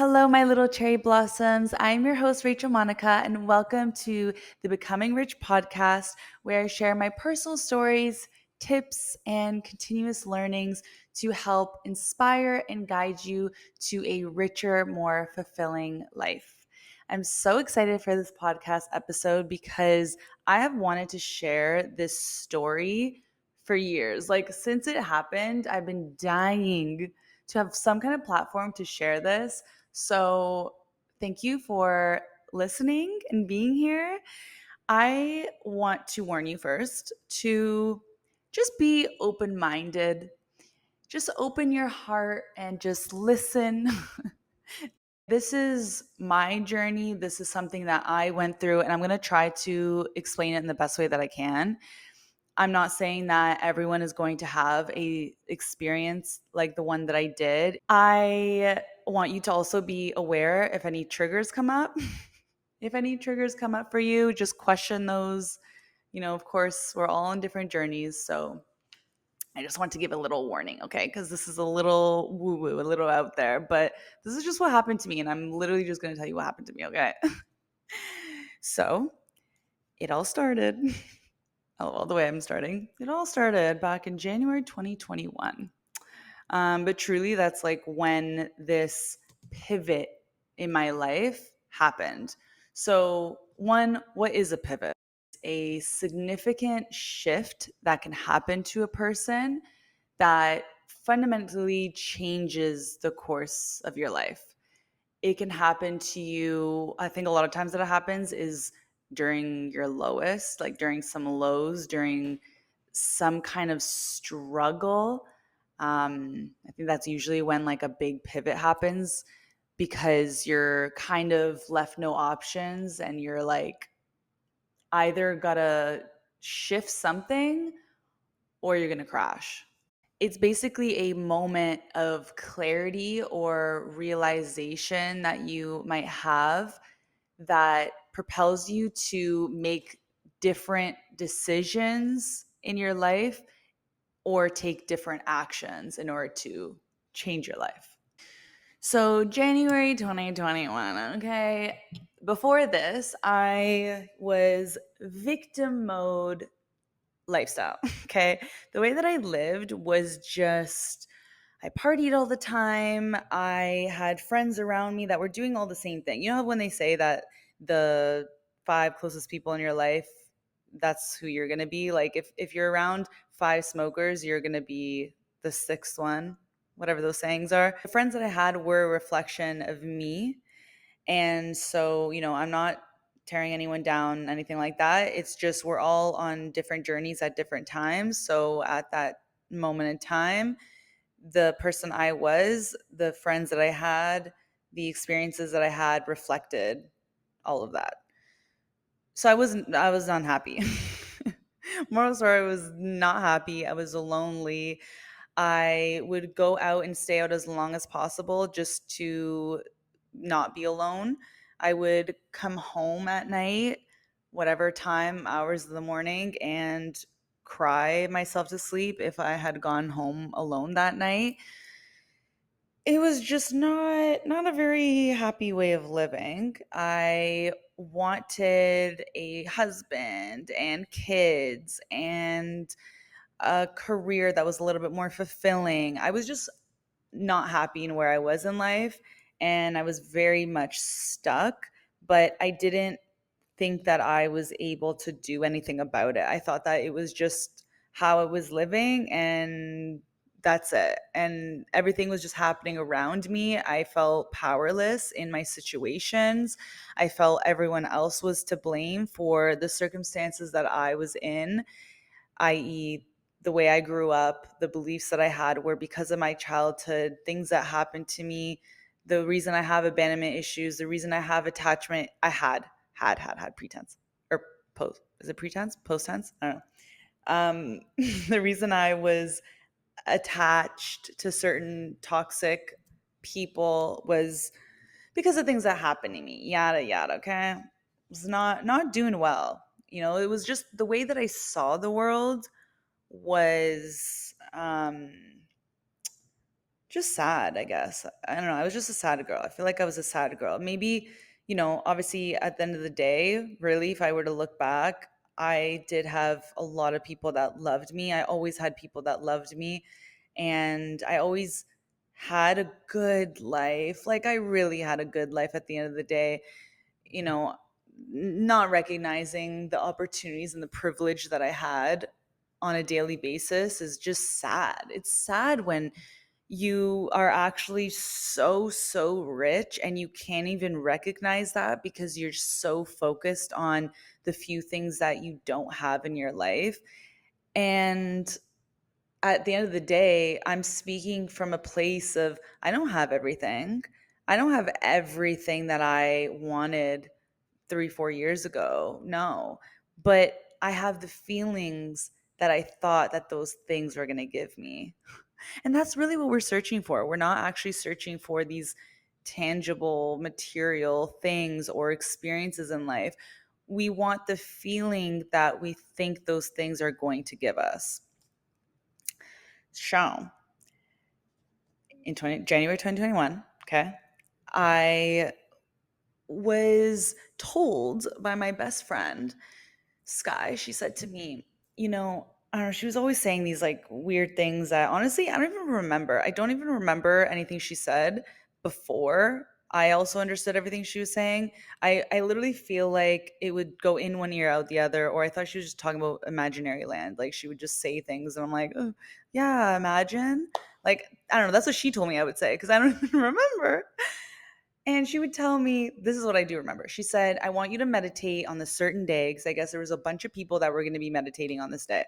Hello, my little cherry blossoms. I'm your host, Rachel Monica, and welcome to the Becoming Rich podcast, where I share my personal stories, tips, and continuous learnings to help inspire and guide you to a richer, more fulfilling life. I'm so excited for this podcast episode because I have wanted to share this story for years. Like, since it happened, I've been dying to have some kind of platform to share this. So, thank you for listening and being here. I want to warn you first to just be open minded, just open your heart and just listen. This is my journey. This is something that I went through, and I'm going to try to explain it in the best way that I can. I'm not saying that everyone is going to have a experience like the one that I did. I want you to also be aware if any triggers come up. If any triggers come up for you, just question those. Of course, we're all on different journeys, so I just want to give a little warning, okay? Because this is a little woo woo, a little out there, but this is just what happened to me, and I'm literally just going to tell you what happened to me, okay? So, it all started. Oh, well, the way I'm starting, it all started back in January 2021. But truly, that's like when this pivot in my life happened. So, one, what is a pivot? A significant shift that can happen to a person that fundamentally changes the course of your life. It can happen to you. I think a lot of times that it happens is during your lowest, like during some lows, during some kind of struggle. I think that's usually when like a big pivot happens because you're kind of left no options and you're like either gotta shift something or you're gonna crash. It's basically a moment of clarity or realization that you might have that propels you to make different decisions in your life or take different actions in order to change your life. So, January 2021, okay. Before this, I was victim mode lifestyle, okay. The way that I lived was just I partied all the time. I had friends around me that were doing all the same thing. You know when they say that the five closest people in your life, that's who you're going to be? Like if you're around five smokers, you're going to be the sixth one, whatever those sayings are. The friends that I had were a reflection of me. And so, I'm not tearing anyone down, anything like that. It's just we're all on different journeys at different times. So at that moment in time, the person I was, the friends that I had, the experiences that I had reflected all of that. So I was unhappy. Moral story, I was not happy. I was lonely. I would go out and stay out as long as possible just to not be alone. I would come home at night, whatever time, hours of the morning, and cry myself to sleep if I had gone home alone that night. It was just not a very happy way of living. I wanted a husband and kids and a career that was a little bit more fulfilling. I was just not happy in where I was in life, and I was very much stuck, but I didn't think that I was able to do anything about it. I thought that it was just how I was living and that's it. And everything was just happening around me. I felt powerless in my situations. I felt everyone else was to blame for the circumstances that I was in, i.e., the way I grew up, the beliefs that I had were because of my childhood, things that happened to me, the reason I have abandonment issues, the reason I have attachment, I had pretense or post. Is it pretense? Post tense? I don't know. The reason I was attached to certain toxic people was because of things that happened to me. Yada yada. Okay, was not doing well. It was just the way that I saw the world was just sad, I guess. I don't know. I was just a sad girl. I feel like I was a sad girl. Maybe, obviously at the end of the day, really, if I were to look back, I did have a lot of people that loved me. I always had people that loved me. And I always had a good life. Like, I really had a good life at the end of the day, you know, not recognizing the opportunities and the privilege that I had on a daily basis is just sad. It's sad when you are actually so rich and you can't even recognize that because you're so focused on the few things that you don't have in your life. And at the end of the day, I'm speaking from a place of I don't have everything. I don't have everything that I wanted 3, 4 years ago. No. But I have the feelings that I thought that those things were going to give me. And that's really what we're searching for. We're not actually searching for these tangible material things or experiences in life. We want the feeling that we think those things are going to give us. So, in January 2021, okay, I was told by my best friend, Sky, she said to me, I don't know, she was always saying these like weird things that honestly, I don't even remember. I don't even remember anything she said before I also understood everything she was saying. I literally feel like it would go in one ear, out the other, or I thought she was just talking about imaginary land. Like she would just say things and I'm like, oh, yeah, imagine. Like, I don't know. That's what she told me I would say because I don't even remember. And she would tell me, this is what I do remember. She said, I want you to meditate on this certain day because I guess there was a bunch of people that were going to be meditating on this day.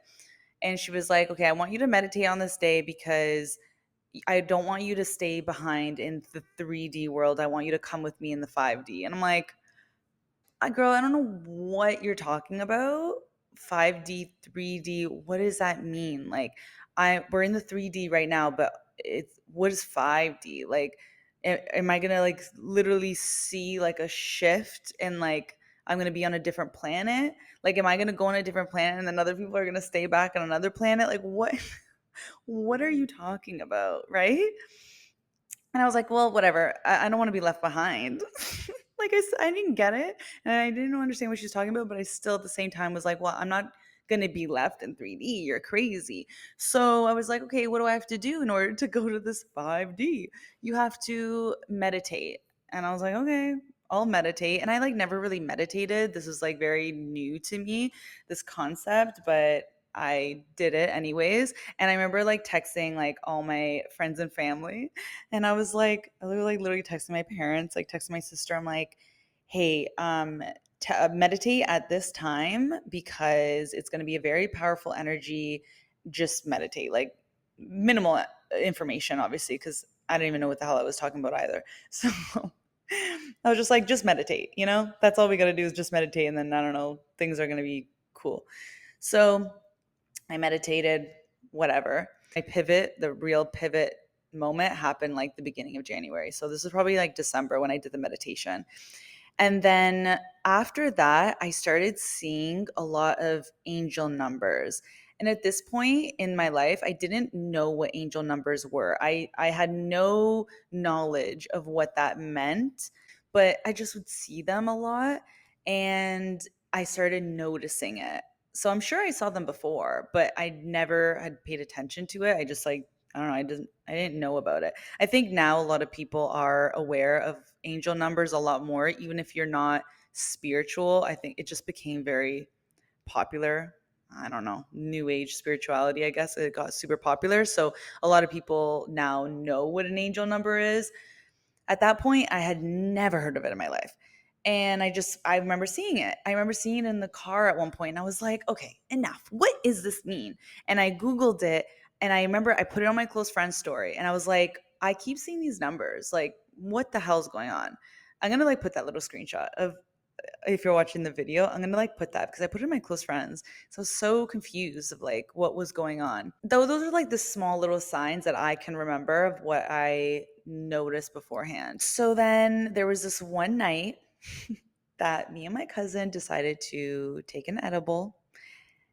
And she was like, okay, I want you to meditate on this day because I don't want you to stay behind in the 3D world. I want you to come with me in the 5D. And I'm like, girl, I don't know what you're talking about. 5D, 3D, what does that mean? Like, we're in the 3D right now, but it's what is 5D? Like, am I gonna like literally see like a shift and like I'm gonna be on a different planet? Like, am I gonna go on a different planet and then other people are gonna stay back on another planet? Like, what? What are you talking about, right? And I was like, well, whatever. I don't want to be left behind. Like I didn't get it, and I didn't understand what she's talking about. But I still, at the same time, was like, well, I'm not gonna be left in 3D. You're crazy. So I was like, okay, what do I have to do in order to go to this 5D? You have to meditate. And I was like, okay, I'll meditate. And I like never really meditated. This was like very new to me, this concept, but I did it anyways. And I remember like texting like all my friends and family. And I was like, I was like literally texting my parents, like texting my sister. I'm like, hey, meditate at this time because it's going to be a very powerful energy. Just meditate, like minimal information, obviously, because I didn't even know what the hell I was talking about either. So I was just like, just meditate, that's all we got to do is just meditate. And then I don't know, things are going to be cool. So I meditated, whatever. The real pivot moment happened like the beginning of January. So this is probably like December when I did the meditation. And then after that, I started seeing a lot of angel numbers. And at this point in my life, I didn't know what angel numbers were. I had no knowledge of what that meant, but I just would see them a lot. And I started noticing it. So I'm sure I saw them before, but I never had paid attention to it. I just like, I don't know, I didn't know about it. I think now a lot of people are aware of angel numbers a lot more, even if you're not spiritual. I think it just became very popular. I don't know, new age spirituality, I guess. It got super popular. So a lot of people now know what an angel number is. At that point, I had never heard of it in my life. And I remember seeing it. I remember seeing it in the car at one point, and I was like, okay, enough. What does this mean? And I Googled it, and I remember I put it on my close friend's story, and I was like, I keep seeing these numbers. Like, what the hell's going on? I'm gonna like put that little screenshot of, if you're watching the video, I'm gonna like put that because I put it in my close friends. So I was so confused of like what was going on. Though those are like the small little signs that I can remember of what I noticed beforehand. So then there was this one night that me and my cousin decided to take an edible.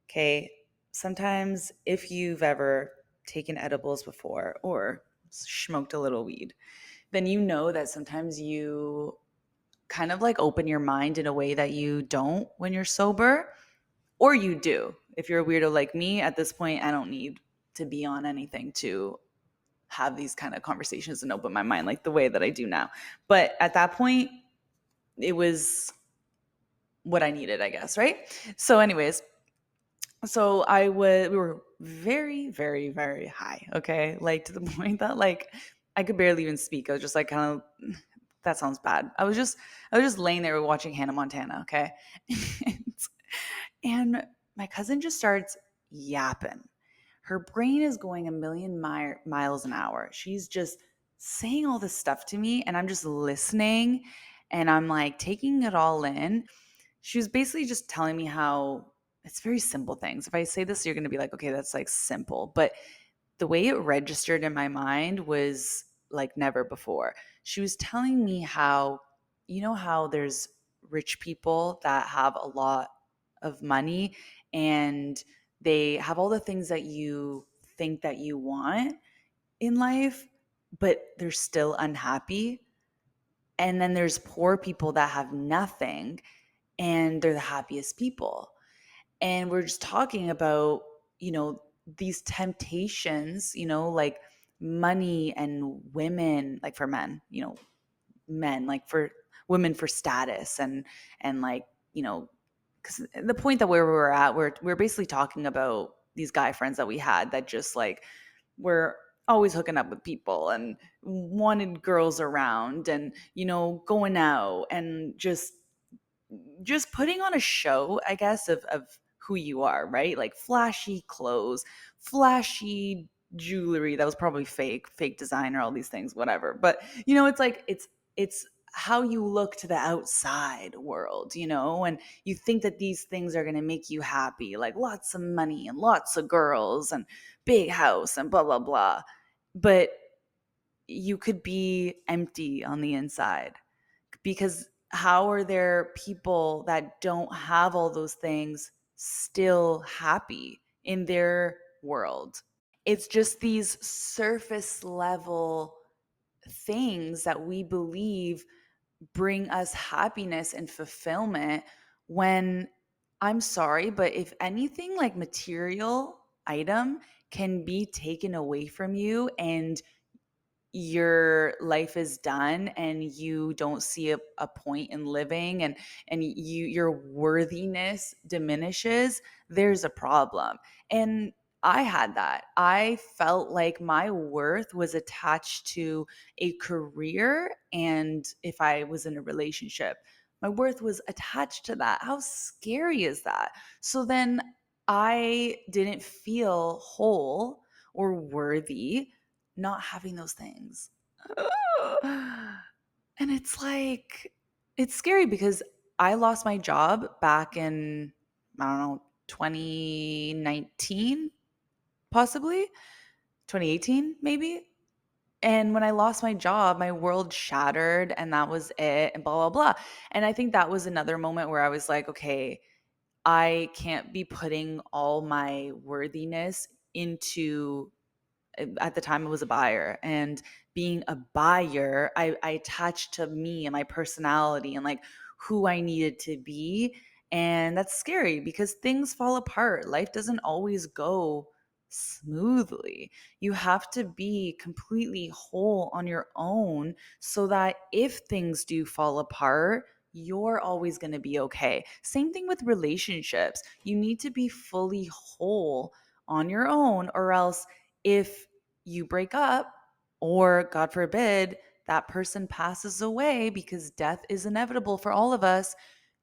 Okay. Sometimes if you've ever taken edibles before or smoked a little weed, then you know that sometimes you kind of like open your mind in a way that you don't when you're sober, or you do. If you're a weirdo like me, at this point, I don't need to be on anything to have these kind of conversations and open my mind like the way that I do now. But at that point, it was what I needed, I guess, right? So, anyways, so we were very, very, very high, okay? Like to the point that like I could barely even speak. I was just like kind of that sounds bad. I was just laying there watching Hannah Montana, okay? And my cousin just starts yapping. Her brain is going a million miles an hour. She's just saying all this stuff to me, and I'm just listening and I'm like taking it all in. She was basically just telling me how it's very simple things. If I say this, you're going to be like, okay, that's like simple. But the way it registered in my mind was like never before. She was telling me how, you know, how there's rich people that have a lot of money and they have all the things that you think that you want in life, but they're still unhappy. And then there's poor people that have nothing and they're the happiest people. And we're just talking about, you know, these temptations, you know, like money and women, like for men, you know, men, like for women for status and like, you know, because the point that where we were at, we're basically talking about these guy friends that we had that just like were always hooking up with people and wanted girls around and, you know, going out and just putting on a show, I guess, of who you are, right? Like flashy clothes, flashy jewelry that was probably fake designer, all these things, whatever. But you know, it's like it's how you look to the outside world, you know, and you think that these things are going to make you happy, like lots of money and lots of girls and big house and blah blah blah. But you could be empty on the inside because how are there people that don't have all those things still happy in their world? It's just these surface level things that we believe bring us happiness and fulfillment when I'm sorry, but if anything like material item can be taken away from you and your life is done and you don't see a point in living and your worthiness diminishes, there's a problem. And I had that. I felt like my worth was attached to a career, and if I was in a relationship, my worth was attached to that. How scary is that? So then I didn't feel whole or worthy not having those things. And it's like, it's scary because I lost my job back in, I don't know, 2019, possibly 2018, maybe. And when I lost my job, my world shattered and that was it, and blah, blah, blah. And I think that was another moment where I was like, okay, I can't be putting all my worthiness into at the time I was a buyer, and being a buyer, I attached to me and my personality and like who I needed to be. And that's scary because things fall apart. Life doesn't always go smoothly. You have to be completely whole on your own so that if things do fall apart, you're always going to be okay. Same thing with relationships. You need to be fully whole on your own, or else if you break up, or God forbid, that person passes away, because death is inevitable for all of us,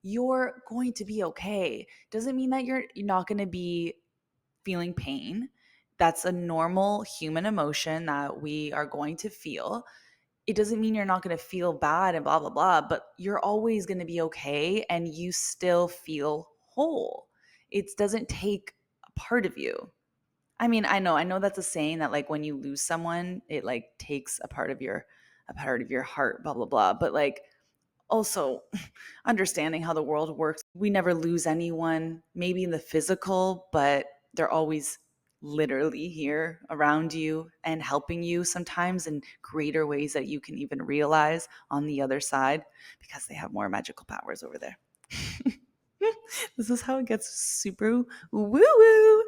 you're going to be okay. Doesn't mean that you're not going to be feeling pain. That's a normal human emotion that we are going to feel. It doesn't mean you're not going to feel bad and blah, blah, blah, but you're always going to be okay and you still feel whole. It doesn't take a part of you. I mean, I know that's a saying that like when you lose someone, it like takes a part of your heart, blah blah blah. But like also understanding how the world works, we never lose anyone, maybe in the physical, but they're always literally here around you and helping you sometimes in greater ways that you can even realize on the other side, because they have more magical powers over there. This is how it gets super woo woo.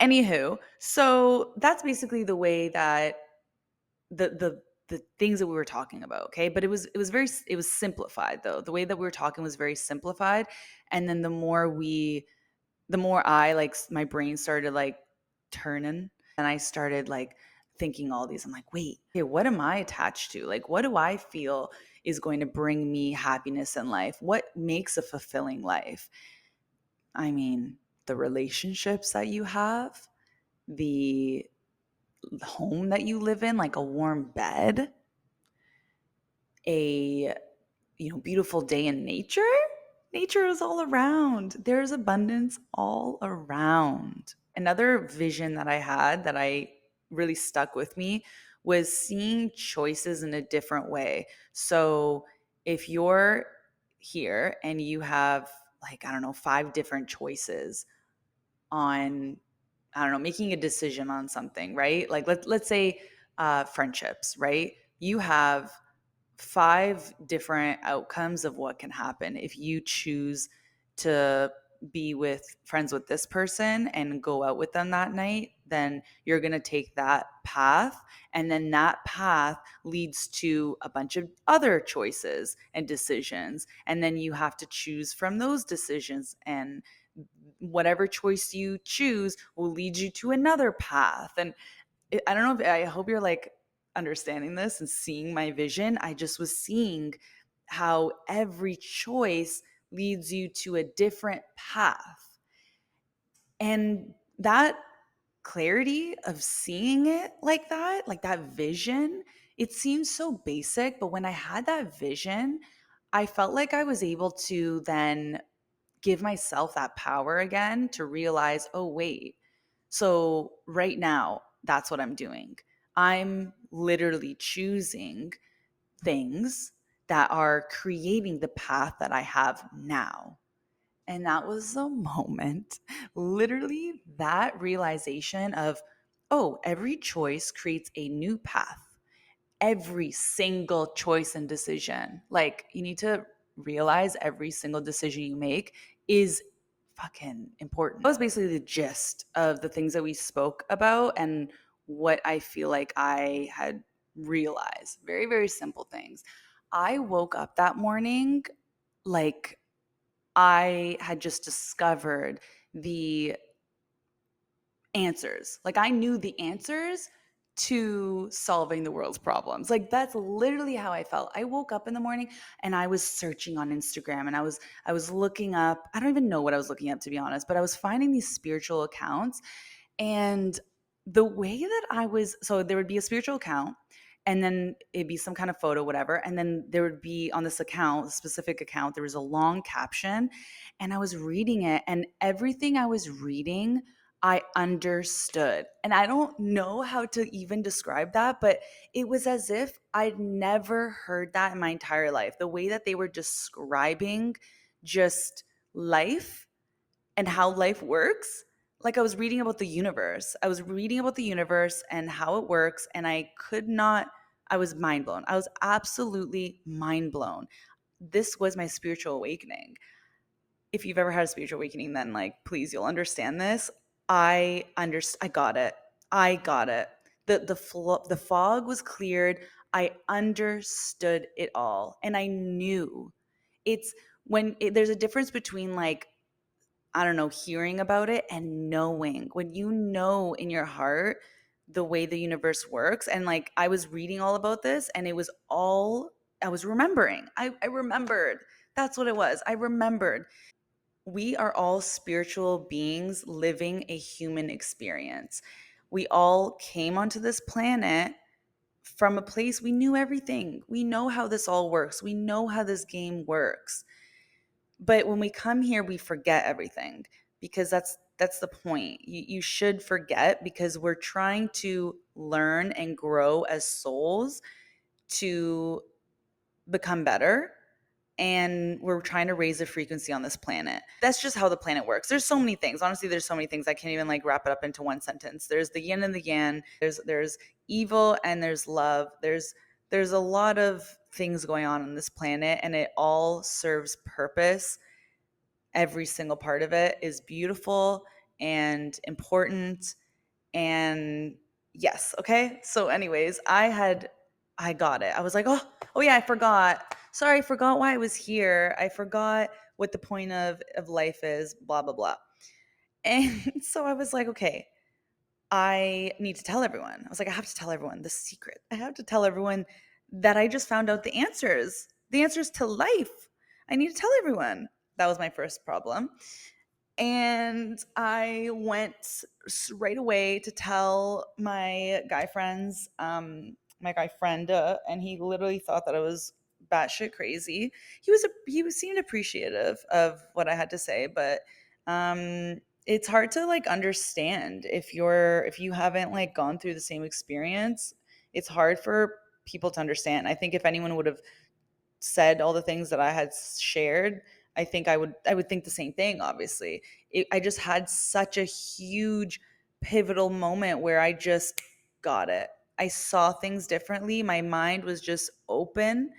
Anywho, so that's basically the way that the things that we were talking about, okay? But it was simplified though. The way that we were talking was very simplified, and then the more I like my brain started like turning, and I started like thinking all these. I'm like, wait, okay, what am I attached to? Like, what do I feel is going to bring me happiness in life? What makes a fulfilling life? I mean, the relationships that you have, the home that you live in, like a warm bed, a beautiful day in nature. Nature is all around. There's abundance all around. Another vision that I had that I really stuck with me was seeing choices in a different way. So if you're here and you have, like, I don't know, 5 different choices on, I don't know, making a decision on something, right? Like let's say friendships, right? You have 5 different outcomes of what can happen if you choose to be with friends with this person and go out with them that night. Then you're going to take that path, and then that path leads to a bunch of other choices and decisions, and then you have to choose from those decisions, and whatever choice you choose will lead you to another path. And I don't know if, I hope you're like understanding this and seeing my vision. I just was seeing how every choice leads you to a different path. And that clarity of seeing it like that vision, it seems so basic, but when I had that vision, I felt like I was able to then give myself that power again to realize, oh, wait, so right now, that's what I'm doing. I'm literally choosing things that are creating the path that I have now. And that was the moment, literally, that realization of, oh, every choice creates a new path. Every single choice and decision. Like, you need to realize every single decision you make is fucking important. That was basically the gist of the things that we spoke about and what I feel like I had realized. Very, very simple things. I woke up that morning like I had just discovered the answers. Like I knew the answers to solving the world's problems. Like that's literally how I felt. I woke up in the morning and I was searching on Instagram, and I was looking up, I don't even know what I was looking up to be honest, but I was finding these spiritual accounts. And the way that I was, so there would be a spiritual account, and then it'd be some kind of photo, whatever. And then there would be on this account, a specific account, there was a long caption. And I was reading it, and everything I was reading, I understood. And I don't know how to even describe that, but it was as if I'd never heard that in my entire life. The way that they were describing just life and how life works. Like I was reading about the universe. I was reading about the universe and how it works. And I was mind blown. I was absolutely mind blown. This was my spiritual awakening. If you've ever had a spiritual awakening, then like, please, you'll understand this. I got it. I got it. The fog was cleared. I understood it all. And I knew it's there's a difference between like, I don't know, hearing about it and knowing. When you know in your heart the way the universe works. And like I was reading all about this, and it was all I was remembering. I remembered. That's what it was. I remembered. We are all spiritual beings living a human experience. We all came onto this planet from a place we knew everything. We know how this all works. We know how this game works. But when we come here, we forget everything, because that's the point. You should forget, because we're trying to learn and grow as souls to become better. and we're trying to raise the frequency on this planet. That's just how the planet works. There's so many things. Honestly, there's so many things. I can't even like wrap it up into one sentence. There's the yin and the yang. There's evil and there's love. There's a lot of things going on this planet, and it all serves purpose. Every single part of it is beautiful and important. And yes, okay. So anyways, I got it. I was like, oh yeah, I forgot. Sorry, I forgot why I was here. I forgot what the point of life is, blah blah blah. And so I was like, okay, I need to tell everyone. I was like, I have to tell everyone the secret. I have to tell everyone that I just found out the answers to life. I need to tell everyone. That was my first problem. And I went right away to tell my guy friends, my guy friend, and he literally thought that I was batshit crazy. He seemed appreciative of what I had to say, but it's hard to like understand if you haven't like gone through the same experience. It's hard for people to understand. I think if anyone would have said all the things that I had shared, I think I would think the same thing. Obviously, I just had such a huge pivotal moment where I just got it. I saw things differently. My mind was just open,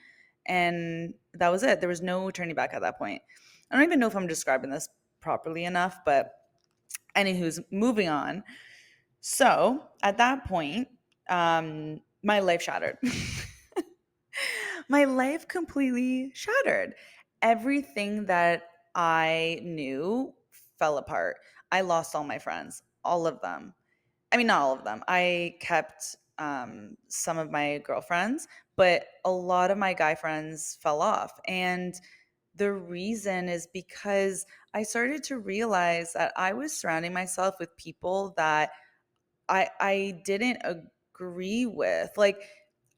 and that was it. There was no turning back at that point. I don't even know if I'm describing this properly enough, but anywho's moving on. So at that point, my life shattered. My life completely shattered. Everything that I knew fell apart. I lost all my friends, all of them. I mean, not all of them. I kept some of my girlfriends, but a lot of my guy friends fell off. And the reason is because I started to realize that I was surrounding myself with people that I didn't agree with. Like,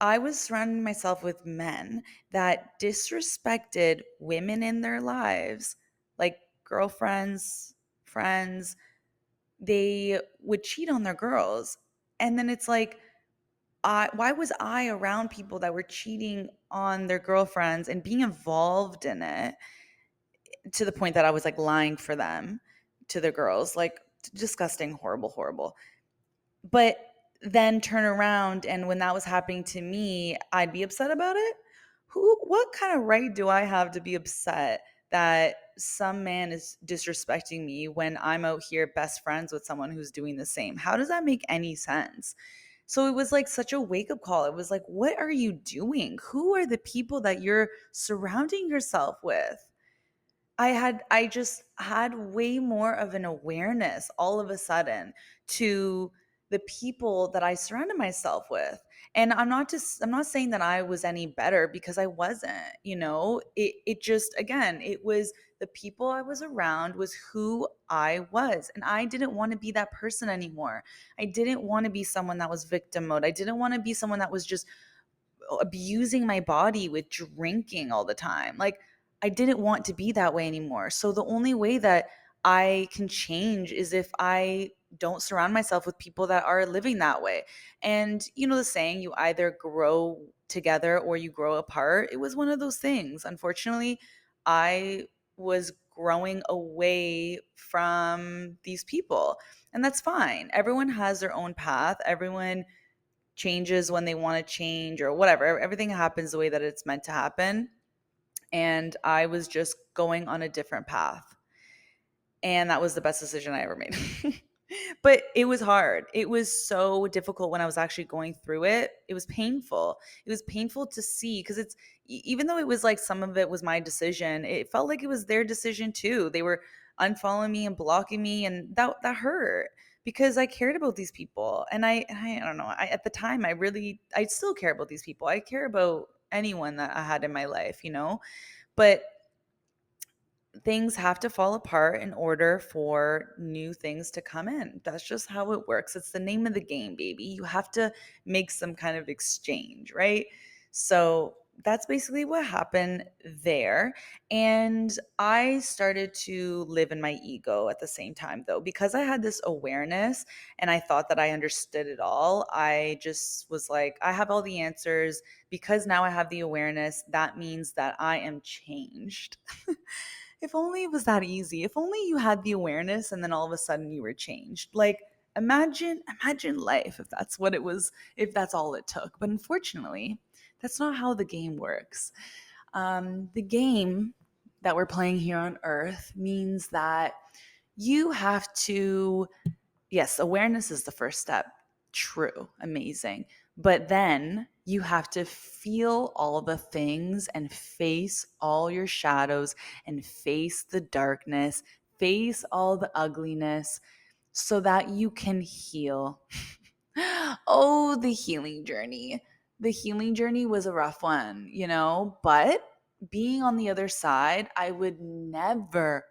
I was surrounding myself with men that disrespected women in their lives, like girlfriends, friends. They would cheat on their girls. And then it's like, why was I around people that were cheating on their girlfriends and being involved in it to the point that I was like lying for them to their girls? Like, disgusting, horrible, horrible. But then turn around, and when that was happening to me, I'd be upset about it. What kind of right do I have to be upset that some man is disrespecting me when I'm out here best friends with someone who's doing the same? How does that make any sense? So it was like such a wake up call. It was like, what are you doing? Who are the people that you're surrounding yourself with? I just had way more of an awareness all of a sudden to the people that I surrounded myself with. And I'm not saying that I was any better, because I wasn't, you know. It just, again, it was the people I was around was who I was, and I didn't want to be that person anymore. I didn't want to be someone that was victim mode. I didn't want to be someone that was just abusing my body with drinking all the time. Like, I didn't want to be that way anymore. So the only way that I can change is if I don't surround myself with people that are living that way. And you know the saying, you either grow together or you grow apart. It was one of those things. Unfortunately, I was growing away from these people. And that's fine. Everyone has their own path. Everyone changes when they want to change or whatever. Everything happens the way that it's meant to happen. And I was just going on a different path. And that was the best decision I ever made. But it was hard. It was so difficult when I was actually going through it. It was painful. It was painful to see, because even though it was like some of it was my decision, it felt like it was their decision too. They were unfollowing me and blocking me, and that hurt, because I cared about these people. And I don't know. At the time, I still care about these people. I care about anyone that I had in my life, you know. But things have to fall apart in order for new things to come in. That's just how it works. It's the name of the game, baby. You have to make some kind of exchange, right? So that's basically what happened there. And I started to live in my ego at the same time, though, because I had this awareness and I thought that I understood it all. I just was like, I have all the answers. Because now I have the awareness, that means that I am changed. If only it was that easy. If only you had the awareness and then all of a sudden you were changed. Like, imagine life if that's what it was, if that's all it took. But unfortunately, that's not how the game works. The game that we're playing here on earth means that you have to, yes, awareness is the first step. True, amazing. But then you have to feel all the things and face all your shadows and face the darkness, face all the ugliness so that you can heal. Oh, the healing journey. The healing journey was a rough one, but being on the other side, I would never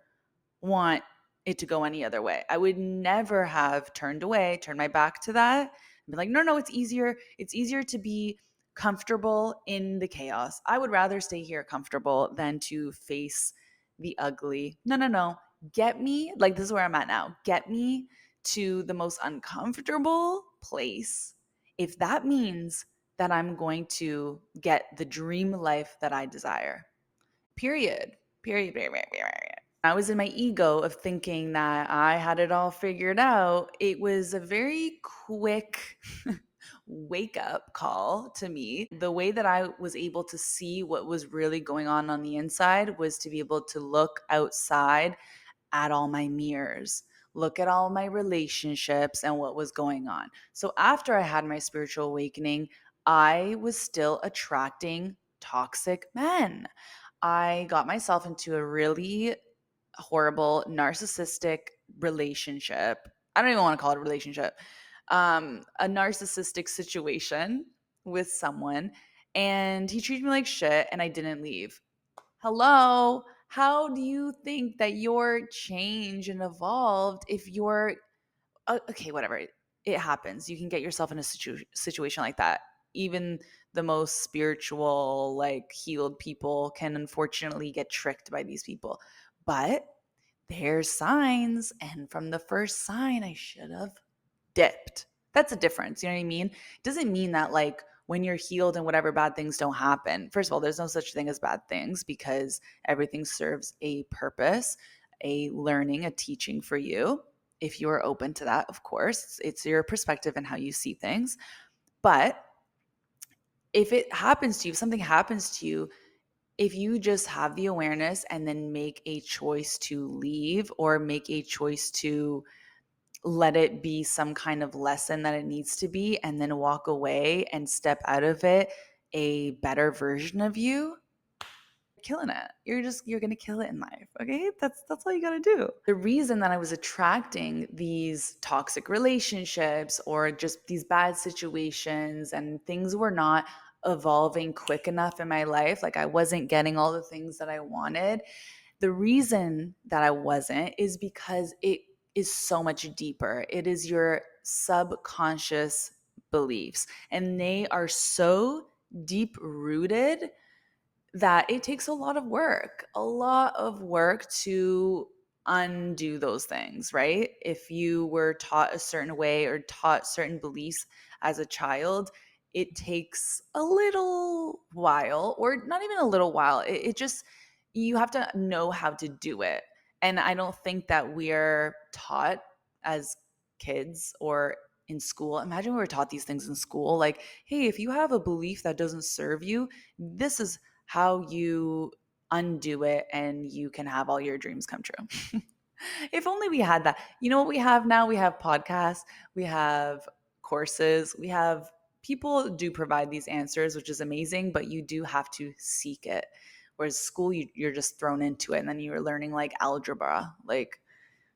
want it to go any other way. I would never have turned away, turned my back to that, and be like, no, no, it's easier. It's easier to be comfortable in the chaos. I would rather stay here comfortable than to face the ugly. No, no, no. Get me, like this is where I'm at now. Get me to the most uncomfortable place. If that means that I'm going to get the dream life that I desire. Period. Period. Period. Period. Period. I was in my ego of thinking that I had it all figured out. It was a very quick wake up call to me. The way that I was able to see what was really going on the inside was to be able to look outside at all my mirrors, look at all my relationships and what was going on. So after I had my spiritual awakening, I was still attracting toxic men. I got myself into a really horrible narcissistic relationship. I don't even want to call it a relationship. A narcissistic situation with someone, and he treated me like shit and I didn't leave. Hello, how do you think that you're changed and evolved if you're okay, whatever. It happens. You can get yourself in a situation like that. Even the most spiritual, like healed people can unfortunately get tricked by these people. But there's signs. And from the first sign, I should have dipped. That's a difference. You know what I mean? It doesn't mean that like when you're healed and whatever bad things don't happen. First of all, there's no such thing as bad things because everything serves a purpose, a learning, a teaching for you. If you are open to that, of course, it's your perspective and how you see things. But if it happens to you, if something happens to you, if you just have the awareness and then make a choice to leave or make a choice to let it be some kind of lesson that it needs to be and then walk away and step out of it a better version of you, killing it. You're gonna kill it in life. Okay, that's all you gotta do. The reason that I was attracting these toxic relationships or just these bad situations and things were not evolving quick enough in my life, like I wasn't getting all the things that I wanted. The reason that I wasn't is because it is so much deeper. It is your subconscious beliefs, and they are so deep rooted that it takes a lot of work to undo those things, right? If you were taught a certain way or taught certain beliefs as a child, it takes a little while, or not even a little while. It just, you have to know how to do it. And I don't think that we're taught as kids or in school. Imagine we were taught these things in school like, hey, if you have a belief that doesn't serve you, this is how you undo it and you can have all your dreams come true. If only we had that. You know what we have now? We have podcasts, we have courses, we have people do provide these answers, which is amazing, but you do have to seek it. Whereas school, you're just thrown into it and then you're learning like algebra. Like,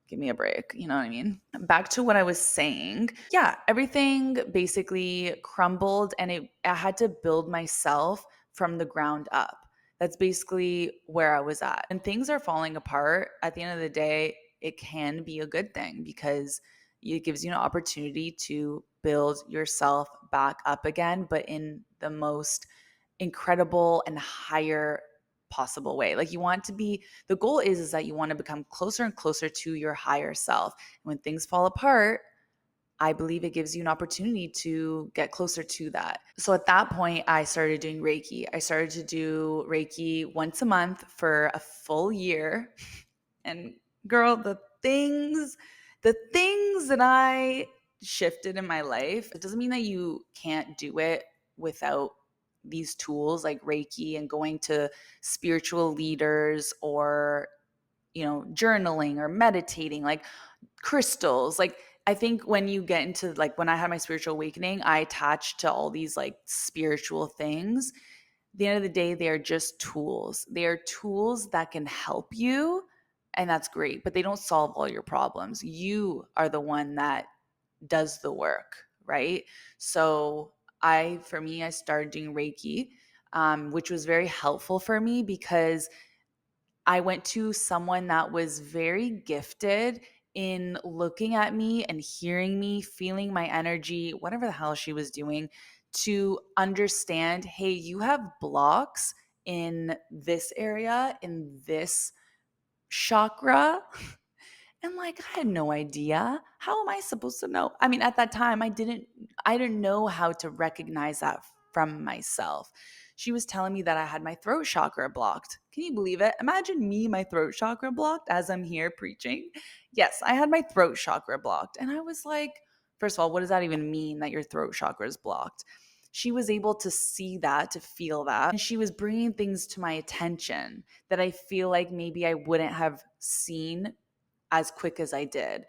give me a break. You know what I mean? Back to what I was saying. Yeah, everything basically crumbled and I had to build myself from the ground up. That's basically where I was at. And things are falling apart. At the end of the day, it can be a good thing because it gives you an opportunity to build yourself back up again, but in the most incredible and higher possible way. Like you want to be, the goal is that you want to become closer and closer to your higher self. And when things fall apart, I believe it gives you an opportunity to get closer to that. So at that point, I started doing Reiki. I started to do Reiki once a month for a full year. And girl, the things that I shifted in my life, it doesn't mean that you can't do it without these tools like Reiki and going to spiritual leaders or, journaling or meditating, like crystals. Like I think when you get into, like, when I had my spiritual awakening, I attached to all these like spiritual things. At the end of the day, they are just tools. They are tools that can help you, and that's great, but they don't solve all your problems. You are the one that does the work, right? So for me, I started doing Reiki, which was very helpful for me because I went to someone that was very gifted in looking at me and hearing me, feeling my energy, whatever the hell she was doing, to understand, hey, you have blocks in this area, in this chakra. And like I had no idea. How am I supposed to know? I mean, at that time I didn't know how to recognize that from myself. She was telling me that I had my throat chakra blocked. Can you believe it? Imagine me, my throat chakra blocked as I'm here preaching. Yes, I had my throat chakra blocked. And I was like, first of all, what does that even mean that your throat chakra is blocked? She was able to see that, to feel that. And she was bringing things to my attention that I feel like maybe I wouldn't have seen as quick as I did.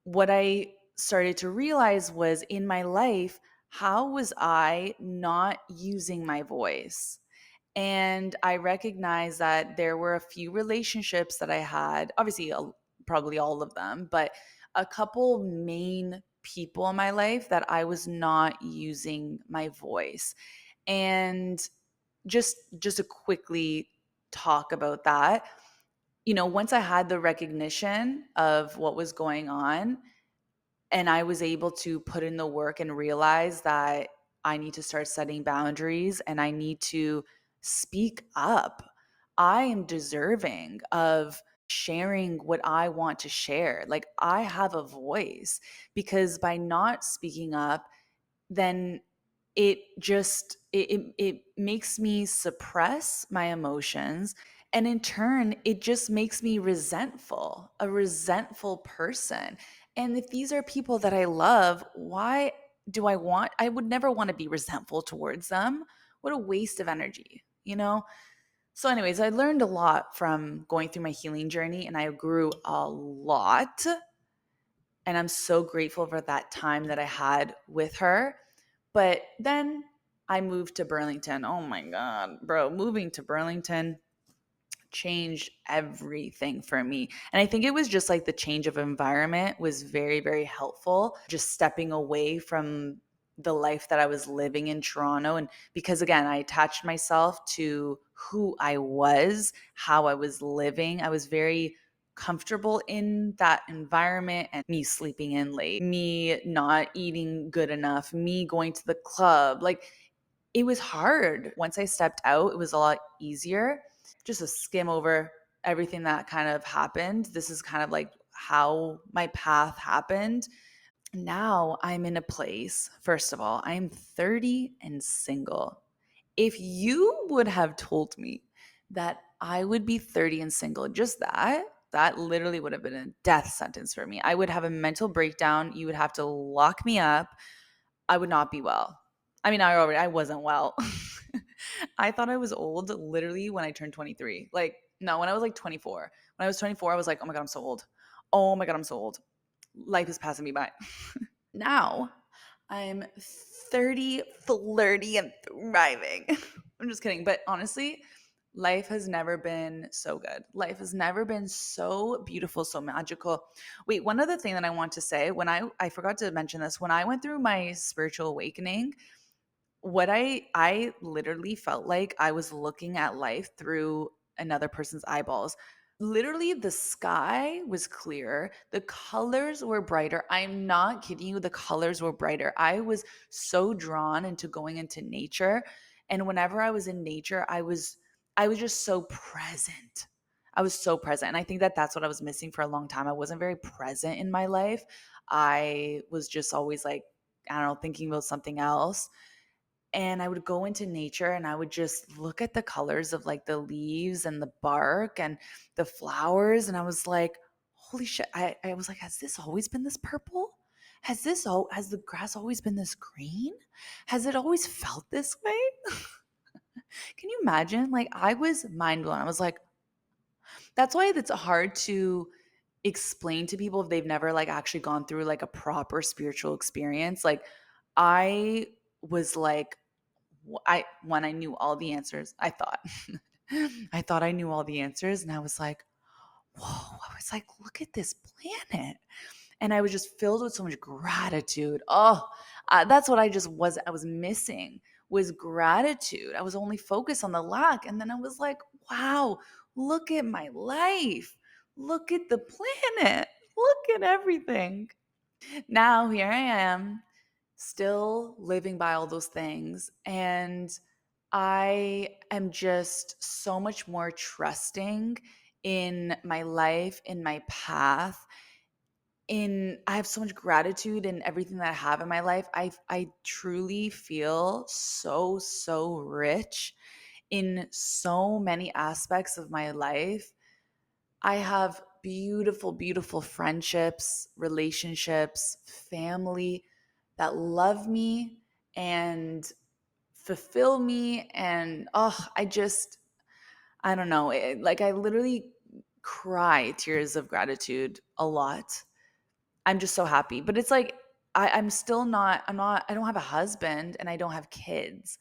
What I started to realize was, in my life, how was I not using my voice? And I recognized that there were a few relationships that I had, obviously, probably all of them, but a couple main people in my life that I was not using my voice. And just to quickly talk about that, once I had the recognition of what was going on and I was able to put in the work and realize that I need to start setting boundaries and I need to speak up. I am deserving of sharing what I want to share. Like I have a voice, because by not speaking up, then it makes me suppress my emotions, and in turn it just makes me a resentful person. And if these are people that I love, why I would never want to be resentful towards them. What a waste of energy. So anyways, I learned a lot from going through my healing journey, and I grew a lot, and I'm so grateful for that time that I had with her. But then I moved to Burlington. Oh my God, bro, moving to Burlington changed everything for me. And I think it was just like the change of environment was very, very helpful. Just stepping away from the life that I was living in Toronto. And because again, I attached myself to who I was, how I was living. I was very comfortable in that environment, and me sleeping in late, me not eating good enough, me going to the club. Like it was hard. Once I stepped out, it was a lot easier. Just to skim over everything that kind of happened, this is kind of like how my path happened. Now I'm in a place, first of all, I'm 30 and single. If you would have told me that I would be 30 and single, just that literally would have been a death sentence for me. I would have a mental breakdown. You would have to lock me up. I would not be well. I mean, I wasn't well. I thought I was old literally when I turned 23. Like, no, when I was like 24. When I was 24, I was like, oh my God, I'm so old. Oh my God, I'm so old. Life is passing me by. Now I'm 30, flirty, and thriving. I'm just kidding. But honestly, life has never been so good. Life has never been so beautiful, so magical. Wait, one other thing that I want to say, when I forgot to mention this, when I went through my spiritual awakening, what I literally felt like I was looking at life through another person's eyeballs. Literally, the sky was clear. The colors were brighter. I'm not kidding you. The colors were brighter. I was so drawn into going into nature. And whenever I was in nature, I was just so present. I was so present. And I think that that's what I was missing for a long time. I wasn't very present in my life. I was just always like, I don't know, thinking about something else. And I would go into nature and I would just look at the colors of like the leaves and the bark and the flowers. And I was like, holy shit. I was like, has this always been this purple? Has the grass always been this green? Has it always felt this way? Can you imagine? Like, I was mind blown. I was like, that's why it's hard to explain to people if they've never like actually gone through like a proper spiritual experience. Like, I was like, I when I knew all the answers, I thought I thought I knew all the answers, and I was like, whoa, I was like, look at this planet. And I was just filled with so much gratitude. Oh, that's what I was missing was gratitude. I was only focused on the lack. And then I was like, wow, look at my life. Look at the planet. Look at everything. Now here I am, still living by all those things. And I am just so much more trusting in my life, in my path, in I have so much gratitude in everything that I have in my life. I truly feel so rich in so many aspects of my life. I have beautiful friendships, relationships, family that love me and fulfill me. And I don't know, like I literally cry tears of gratitude a lot. I'm just so happy. But it's like I'm still not I don't have a husband and I don't have kids.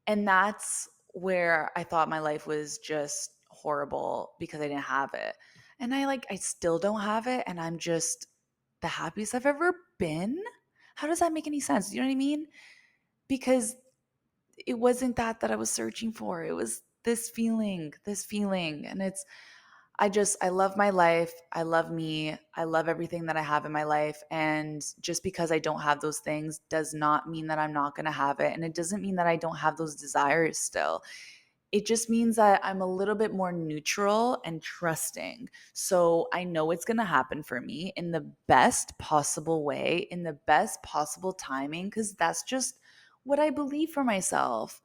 And that's where I thought my life was just horrible because I didn't have it. And I still don't have it and I'm just the happiest I've ever been. How does that make any sense? Do you know what I mean? Because it wasn't that I was searching for. It was this feeling. And I love my life. I love me. I love everything that I have in my life. And just because I don't have those things does not mean that I'm not going to have it. And it doesn't mean that I don't have those desires still. It just means that I'm a little bit more neutral and trusting. So I know it's going to happen for me in the best possible way, in the best possible timing, because that's just what I believe for myself.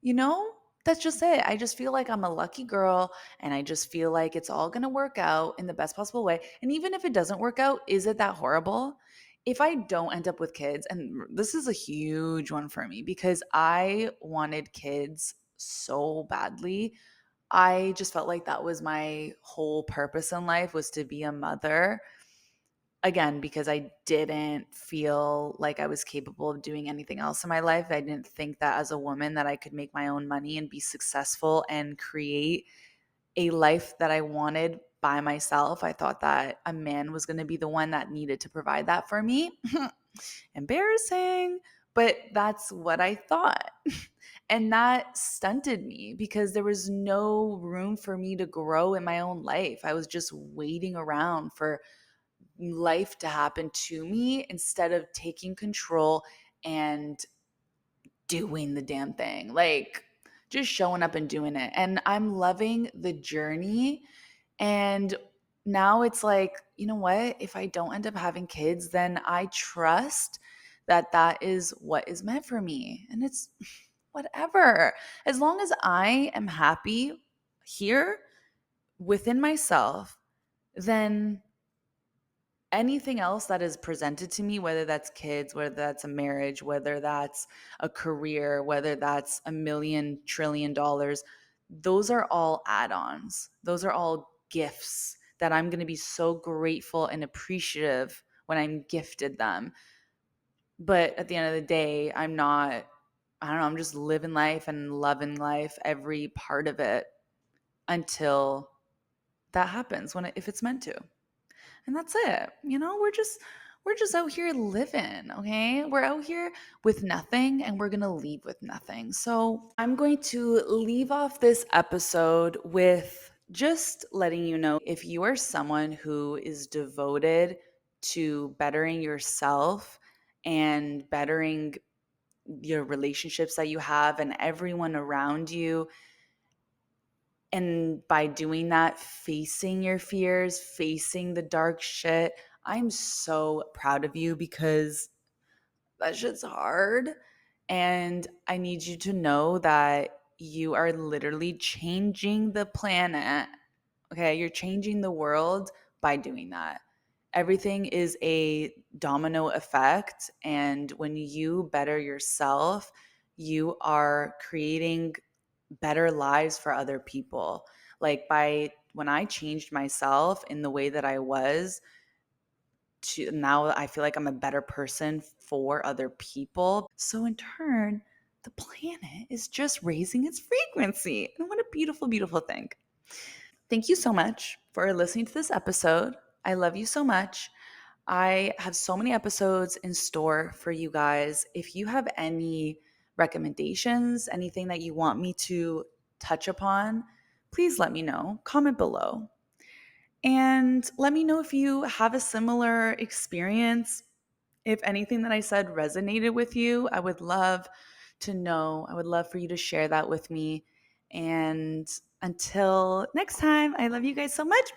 You know, that's just it. I just feel like I'm a lucky girl and I just feel like it's all going to work out in the best possible way. And even if it doesn't work out, is it that horrible? If I don't end up with kids, and this is a huge one for me because I wanted kids so badly. I just felt like that was my whole purpose in life was to be a mother. Again, because I didn't feel like I was capable of doing anything else in my life. I didn't think that as a woman that I could make my own money and be successful and create a life that I wanted by myself. I thought that a man was going to be the one that needed to provide that for me. Embarrassing, but that's what I thought. And that stunted me because there was no room for me to grow in my own life. I was just waiting around for life to happen to me instead of taking control and doing the damn thing. Like just showing up and doing it. And I'm loving the journey. And now it's like, you know what? If I don't end up having kids, then I trust that that is what is meant for me. And it's whatever. As long as I am happy here within myself, then anything else that is presented to me, whether that's kids, whether that's a marriage, whether that's a career, whether that's $1 million, $1 trillion, those are all add ons. Those are all gifts that I'm going to be so grateful and appreciative when I'm gifted them. But at the end of the day, I don't know, I'm just living life and loving life, every part of it until that happens if it's meant to. And that's it. You know, we're just out here living, okay? We're out here with nothing and we're going to leave with nothing. So, I'm going to leave off this episode with just letting you know if you are someone who is devoted to bettering yourself and bettering your relationships that you have, and everyone around you. And by doing that, facing your fears, facing the dark shit, I'm so proud of you because that shit's hard. And I need you to know that you are literally changing the planet. Okay. You're changing the world by doing that. Everything is a domino effect. And when you better yourself, you are creating better lives for other people. Like by when I changed myself in the way that I was, to now I feel like I'm a better person for other people. So in turn, the planet is just raising its frequency. And what a beautiful, beautiful thing. Thank you so much for listening to this episode. I love you so much. I have so many episodes in store for you guys. If you have any recommendations, anything that you want me to touch upon, please let me know. Comment below. And let me know if you have a similar experience. If anything that I said resonated with you, I would love to know. I would love for you to share that with me. And until next time, I love you guys so much.